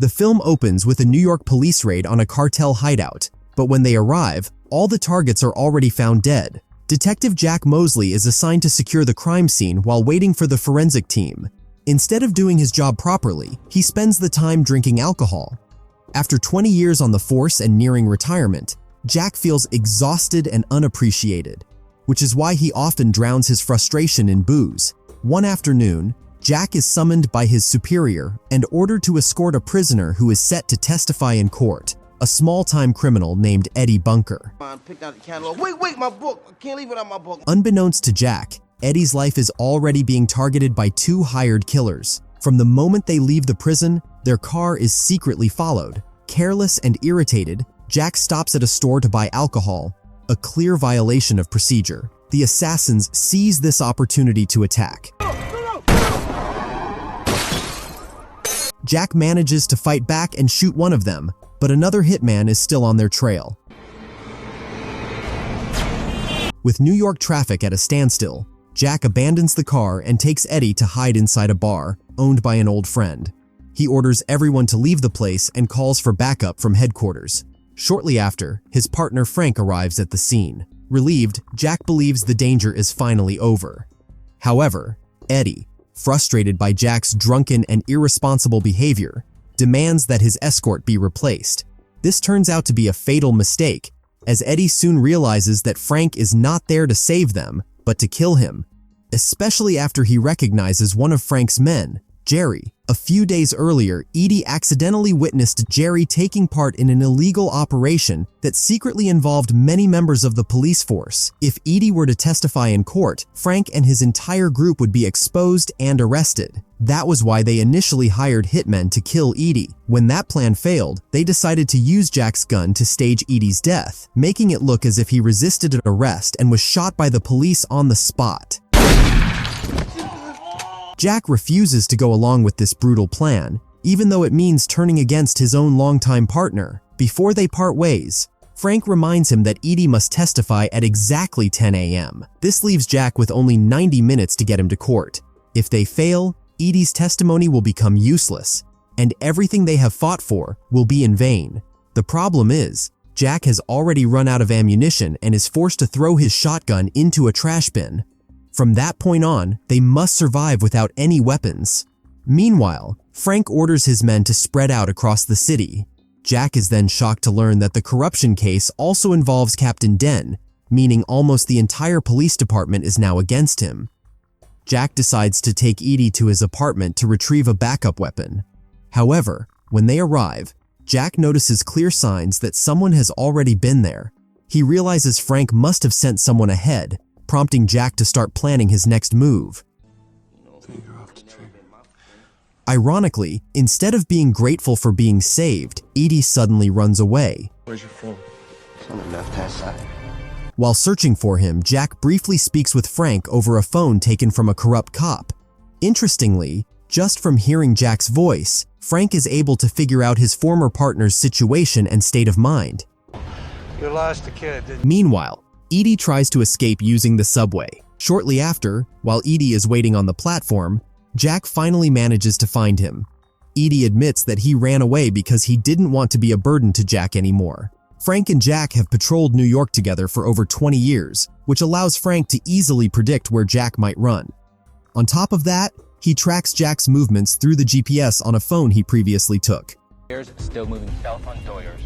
The film opens with a New York police raid on a cartel hideout, but when they arrive, all the targets are already found dead. Detective Jack Mosley is assigned to secure the crime scene while waiting for the forensic team. Instead of doing his job properly, he spends the time drinking alcohol. After 20 years on the force and nearing retirement, Jack feels exhausted and unappreciated, which is why he often drowns his frustration in booze. One afternoon, Jack is summoned by his superior and ordered to escort a prisoner who is set to testify in court, a small-time criminal named Eddie Bunker. Wait, my book. I can't leave without my book. Unbeknownst to Jack, Eddie's life is already being targeted by two hired killers. From the moment they leave the prison, their car is secretly followed. Careless and irritated, Jack stops at a store to buy alcohol, a clear violation of procedure. The assassins seize this opportunity to attack. Jack manages to fight back and shoot one of them, but another hitman is still on their trail. With New York traffic at a standstill, Jack abandons the car and takes Eddie to hide inside a bar owned by an old friend. He orders everyone to leave the place and calls for backup from headquarters. Shortly after, his partner Frank arrives at the scene. Relieved, Jack believes the danger is finally over. However, Eddie, frustrated by Jack's drunken and irresponsible behavior, demands that his escort be replaced. This turns out to be a fatal mistake, as Eddie soon realizes that Frank is not there to save them, but to kill him, especially after he recognizes one of Frank's men, Jerry. A few days earlier, Edie accidentally witnessed Jerry taking part in an illegal operation that secretly involved many members of the police force. If Edie were to testify in court, Frank and his entire group would be exposed and arrested. That was why they initially hired hitmen to kill Edie. When that plan failed, they decided to use Jack's gun to stage Edie's death, making it look as if he resisted an arrest and was shot by the police on the spot. Jack refuses to go along with this brutal plan, even though it means turning against his own longtime partner. Before they part ways, Frank reminds him that Edie must testify at exactly 10 a.m. This leaves Jack with only 90 minutes to get him to court. If they fail, Edie's testimony will become useless, and everything they have fought for will be in vain. The problem is, Jack has already run out of ammunition and is forced to throw his shotgun into a trash bin. From that point on, they must survive without any weapons. Meanwhile, Frank orders his men to spread out across the city. Jack is then shocked to learn that the corruption case also involves Captain Den, meaning almost the entire police department is now against him. Jack decides to take Edie to his apartment to retrieve a backup weapon. However, when they arrive, Jack notices clear signs that someone has already been there. He realizes Frank must have sent someone ahead, prompting Jack to start planning his next move. Ironically, instead of being grateful for being saved, Edie suddenly runs away. Where's your phone? It's on the left-hand side. While searching for him, Jack briefly speaks with Frank over a phone taken from a corrupt cop. Interestingly, just from hearing Jack's voice, Frank is able to figure out his former partner's situation and state of mind. You lost the kid, didn't you? Meanwhile, Edie tries to escape using the subway. Shortly after, while Edie is waiting on the platform, Jack finally manages to find him. Edie admits that he ran away because he didn't want to be a burden to Jack anymore. Frank and Jack have patrolled New York together for over 20 years, which allows Frank to easily predict where Jack might run. On top of that, he tracks Jack's movements through the GPS on a phone he previously took. Still moving south on Doyers.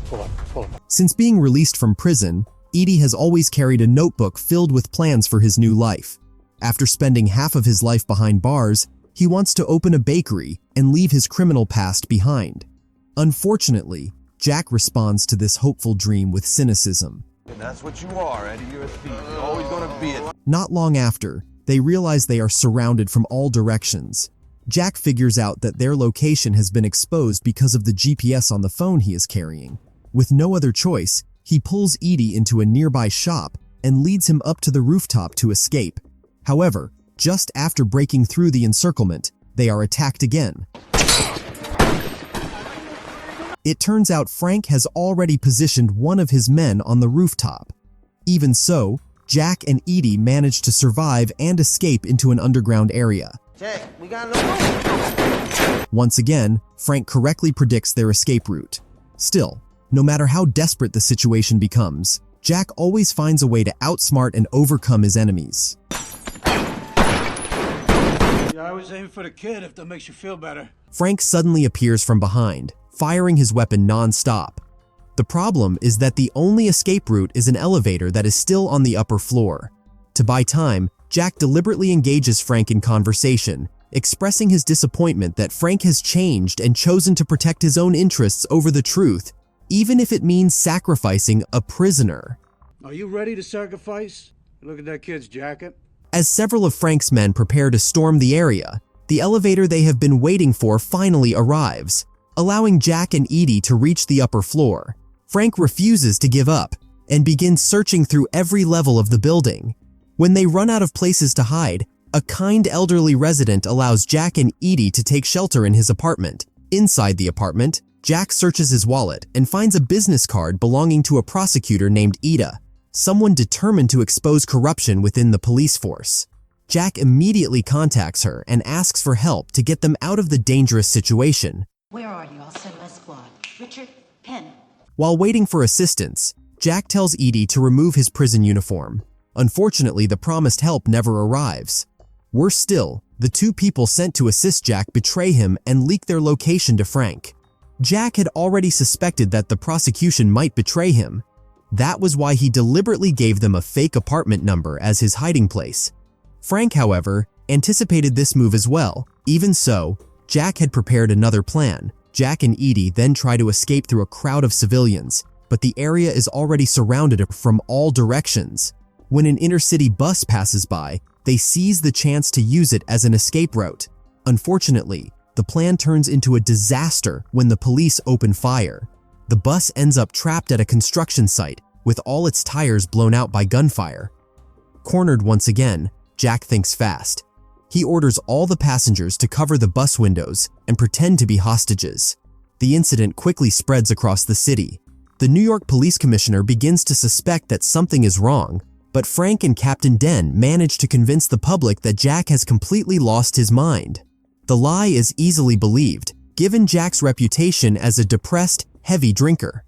Pull up. Since being released from prison, Edie has always carried a notebook filled with plans for his new life. After spending half of his life behind bars, he wants to open a bakery and leave his criminal past behind. Unfortunately, Jack responds to this hopeful dream with cynicism. And that's what you are, Eddie. You're a thief. You're always gonna be it. Not long after, they realize they are surrounded from all directions. Jack figures out that their location has been exposed because of the GPS on the phone he is carrying. With no other choice, he pulls Edie into a nearby shop and leads him up to the rooftop to escape. However, just after breaking through the encirclement, they are attacked again. It turns out Frank has already positioned one of his men on the rooftop. Even so, Jack and Edie manage to survive and escape into an underground area. Check, we got a little... Once again, Frank correctly predicts their escape route. Still, no matter how desperate the situation becomes, Jack always finds a way to outsmart and overcome his enemies. Yeah, I was aiming for the kid if that makes you feel better. Frank suddenly appears from behind, firing his weapon non-stop. The problem is that the only escape route is an elevator that is still on the upper floor. To buy time, Jack deliberately engages Frank in conversation, expressing his disappointment that Frank has changed and chosen to protect his own interests over the truth, even if it means sacrificing a prisoner. Are you ready to sacrifice? Look at that kid's jacket. As several of Frank's men prepare to storm the area, the elevator they have been waiting for finally arrives, allowing Jack and Edie to reach the upper floor. Frank refuses to give up and begins searching through every level of the building. When they run out of places to hide, a kind elderly resident allows Jack and Edie to take shelter in his apartment. Inside the apartment, Jack searches his wallet and finds a business card belonging to a prosecutor named Ida, someone determined to expose corruption within the police force. Jack immediately contacts her and asks for help to get them out of the dangerous situation. Where are you? I'll send my squad. Richard, pen. While waiting for assistance, Jack tells Edie to remove his prison uniform. Unfortunately, the promised help never arrives. Worse still, the two people sent to assist Jack betray him and leak their location to Frank. Jack had already suspected that the prosecution might betray him. That was why he deliberately gave them a fake apartment number as his hiding place. Frank, however, anticipated this move as well. Even so, Jack had prepared another plan. Jack and Edie then try to escape through a crowd of civilians, but the area is already surrounded from all directions. When an inner-city bus passes by, they seize the chance to use it as an escape route. Unfortunately, the plan turns into a disaster when the police open fire. The bus ends up trapped at a construction site, with all its tires blown out by gunfire. Cornered once again, Jack thinks fast. He orders all the passengers to cover the bus windows and pretend to be hostages. The incident quickly spreads across the city. The New York police commissioner begins to suspect that something is wrong, but Frank and Captain Den manage to convince the public that Jack has completely lost his mind. The lie is easily believed, given Jack's reputation as a depressed, heavy drinker.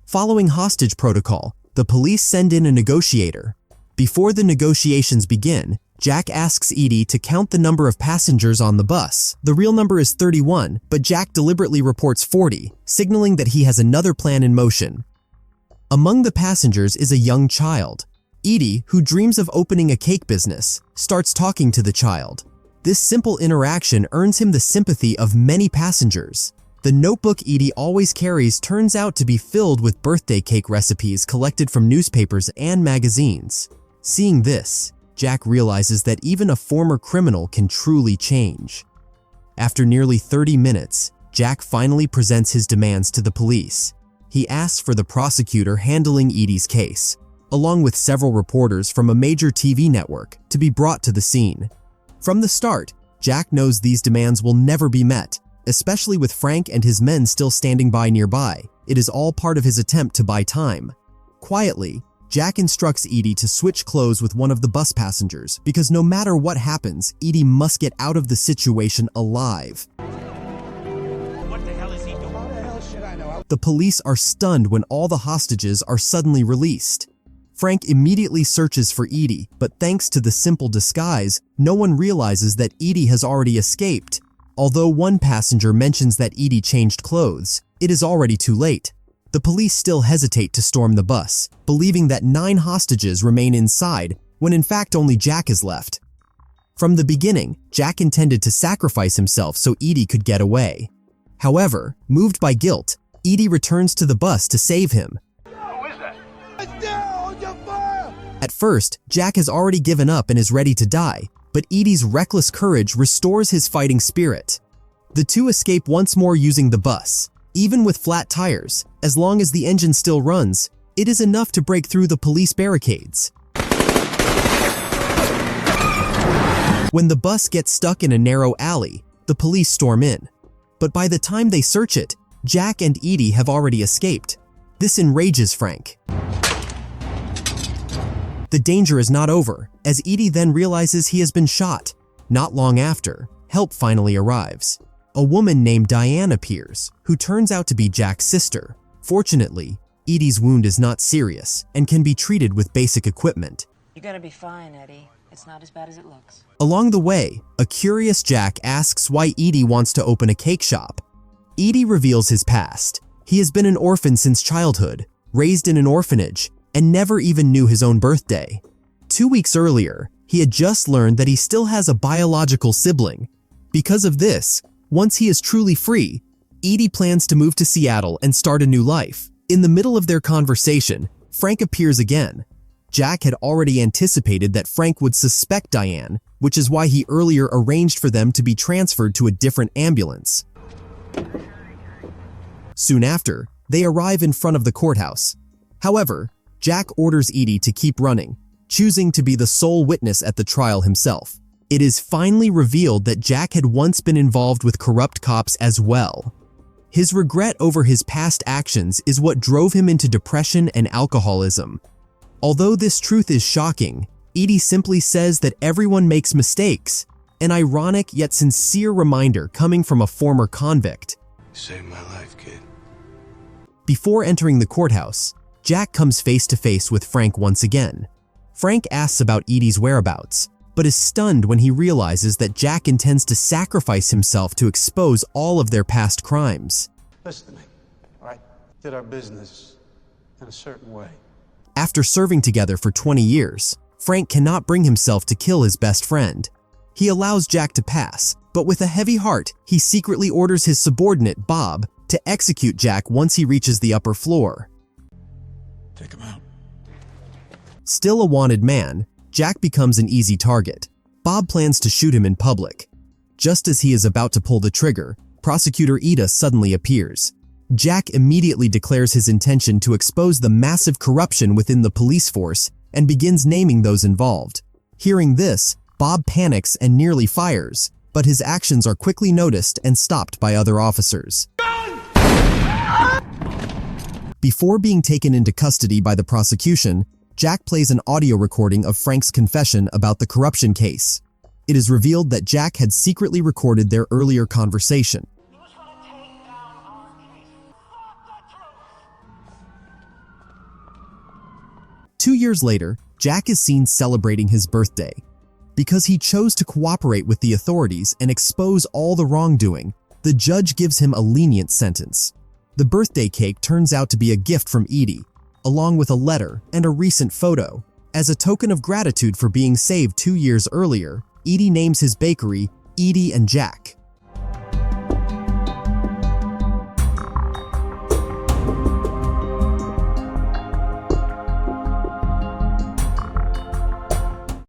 Following hostage protocol, the police send in a negotiator. Before the negotiations begin, Jack asks Edie to count the number of passengers on the bus. The real number is 31, but Jack deliberately reports 40, signaling that he has another plan in motion. Among the passengers is a young child. Edie, who dreams of opening a cake business, starts talking to the child. This simple interaction earns him the sympathy of many passengers. The notebook Edie always carries turns out to be filled with birthday cake recipes collected from newspapers and magazines. Seeing this, Jack realizes that even a former criminal can truly change. After nearly 30 minutes, Jack finally presents his demands to the police. He asks for the prosecutor handling Edie's case, along with several reporters from a major TV network, to be brought to the scene. From the start, Jack knows these demands will never be met, especially with Frank and his men still standing by nearby. It is all part of his attempt to buy time. Quietly, Jack instructs Edie to switch clothes with one of the bus passengers because no matter what happens, Edie must get out of the situation alive. What the hell is he doing? How the hell should I know? The police are stunned when all the hostages are suddenly released. Frank immediately searches for Edie, but thanks to the simple disguise, no one realizes that Edie has already escaped. Although one passenger mentions that Edie changed clothes, it is already too late. The police still hesitate to storm the bus, believing that 9 hostages remain inside when in fact only Jack is left. From the beginning, Jack intended to sacrifice himself so Edie could get away. However, moved by guilt, Edie returns to the bus to save him. Who is that? At first, Jack has already given up and is ready to die, but Edie's reckless courage restores his fighting spirit. The two escape once more using the bus. Even with flat tires, as long as the engine still runs, it is enough to break through the police barricades. When the bus gets stuck in a narrow alley, the police storm in. But by the time they search it, Jack and Edie have already escaped. This enrages Frank. The danger is not over, as Edie then realizes he has been shot. Not long after, help finally arrives. A woman named Diane appears, who turns out to be Jack's sister. Fortunately, Edie's wound is not serious and can be treated with basic equipment. You're gonna be fine, Eddie. It's not as bad as it looks. Along the way, a curious Jack asks why Edie wants to open a cake shop. Edie reveals his past. He has been an orphan since childhood, raised in an orphanage, and never even knew his own birthday. 2 weeks earlier, he had just learned that he still has a biological sibling. Because of this, once he is truly free, Edie plans to move to Seattle and start a new life. In the middle of their conversation, Frank appears again. Jack had already anticipated that Frank would suspect Diane, which is why he earlier arranged for them to be transferred to a different ambulance. Soon after, they arrive in front of the courthouse. However, Jack orders Edie to keep running, choosing to be the sole witness at the trial himself. It is finally revealed that Jack had once been involved with corrupt cops as well. His regret over his past actions is what drove him into depression and alcoholism. Although this truth is shocking, Edie simply says that everyone makes mistakes, an ironic yet sincere reminder coming from a former convict. Saved my life, kid. Before entering the courthouse, Jack comes face to face with Frank once again. Frank asks about Edie's whereabouts, but is stunned when he realizes that Jack intends to sacrifice himself to expose all of their past crimes. Listen to me, all right? Did our business in a certain way. After serving together for 20 years, Frank cannot bring himself to kill his best friend. He allows Jack to pass, but with a heavy heart, he secretly orders his subordinate, Bob, to execute Jack once he reaches the upper floor. Take him out. Still a wanted man, Jack becomes an easy target. Bob plans to shoot him in public. Just as he is about to pull the trigger, Prosecutor Ida suddenly appears. Jack immediately declares his intention to expose the massive corruption within the police force and begins naming those involved. Hearing this, Bob panics and nearly fires, but his actions are quickly noticed and stopped by other officers. Before being taken into custody by the prosecution, Jack plays an audio recording of Frank's confession about the corruption case. It is revealed that Jack had secretly recorded their earlier conversation. 2 years later, Jack is seen celebrating his birthday. Because he chose to cooperate with the authorities and expose all the wrongdoing, the judge gives him a lenient sentence. The birthday cake turns out to be a gift from Edie, along with a letter and a recent photo. As a token of gratitude for being saved 2 years earlier, Edie names his bakery Edie and Jack.